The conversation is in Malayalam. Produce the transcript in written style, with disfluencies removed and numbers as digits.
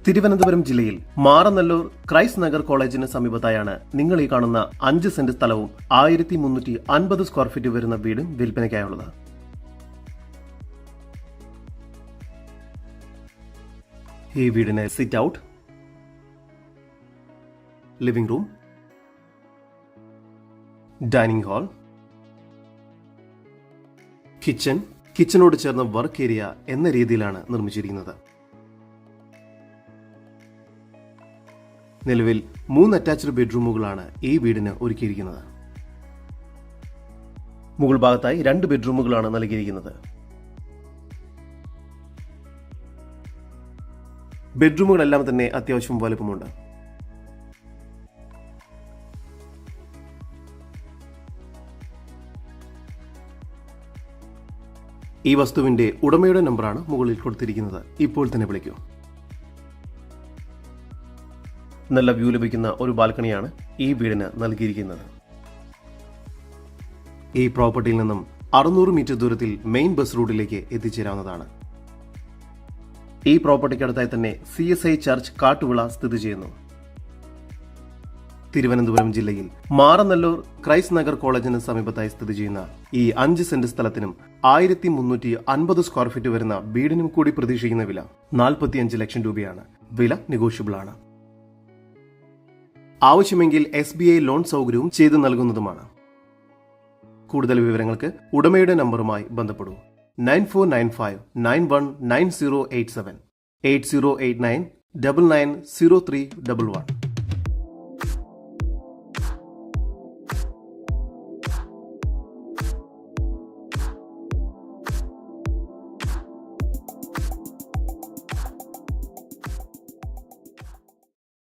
തിരുവനന്തപുരം ജില്ലയിൽ മാറനല്ലൂർ ക്രൈസ്റ്റ് നഗർ കോളേജിന് സമീപത്തായാണ് നിങ്ങൾ ഈ കാണുന്ന 5 സെന്റ് സ്ഥലവും 1350 സ്ക്വയർ ഫീറ്റ് വരുന്ന വീടും വിൽപ്പനയ്ക്കായുള്ളത്. ഈ വീടിന് sit out, living room, dining hall, കിച്ചനോട് ചേർന്ന വർക്ക് ഏരിയ എന്ന രീതിയിലാണ് നിർമ്മിച്ചിരിക്കുന്നത്. നിലവിൽ 3 അറ്റാച്ച്ഡ് ബെഡ്റൂമുകളാണ് ഈ വീടിന് ഒരുക്കിയിരിക്കുന്നത്. മുകൾ ഭാഗത്തായി 2 ബെഡ്റൂമുകളാണ് നൽകിയിരിക്കുന്നത്. ബെഡ്റൂമുകളെല്ലാം തന്നെ അത്യാവശ്യം വലുപ്പമുണ്ട്. ഈ വസ്തുവിന്റെ ഉടമയുടെ നമ്പറാണ് മുകളിൽ കൊടുത്തിരിക്കുന്നത്. ഇപ്പോൾ തന്നെ വിളിക്കൂ. നല്ല വ്യൂ ലഭിക്കുന്ന ഒരു ബാൽക്കണിയാണ് ഈ വീടിന് നൽകിയിരിക്കുന്നത്. ഈ പ്രോപ്പർട്ടിയിൽ നിന്നും 600 മീറ്റർ ദൂരത്തിൽ മെയിൻ ബസ് റൂട്ടിലേക്ക് എത്തിച്ചേരാവുന്നതാണ്. ഈ പ്രോപ്പർട്ടിക്കടുത്തായി തന്നെ CSI ചർച്ച് കാട്ടുവിള സ്ഥിതി ചെയ്യുന്നു. തിരുവനന്തപുരം ജില്ലയിൽ മാറനല്ലൂർ ക്രൈസ്റ്റ് നഗർ കോളേജിന് സമീപത്തായി സ്ഥിതി ചെയ്യുന്ന ഈ 5 സെന്റ് സ്ഥലത്തിനും 1350 സ്ക്വയർ ഫീറ്റ് വരുന്ന വീടിനും കൂടി പ്രതീക്ഷിക്കുന്ന വില 45 ലക്ഷം രൂപയാണ്. വില നെഗോഷ്യബിൾ ആണ്. ആവശ്യമെങ്കിൽ SBI ലോൺ സൗകര്യവും ചെയ്തു നൽകുന്നതുമാണ്. കൂടുതൽ വിവരങ്ങൾക്ക് ഉടമയുടെ നമ്പറുമായി ബന്ധപ്പെടൂ. 9495919087 8089990311.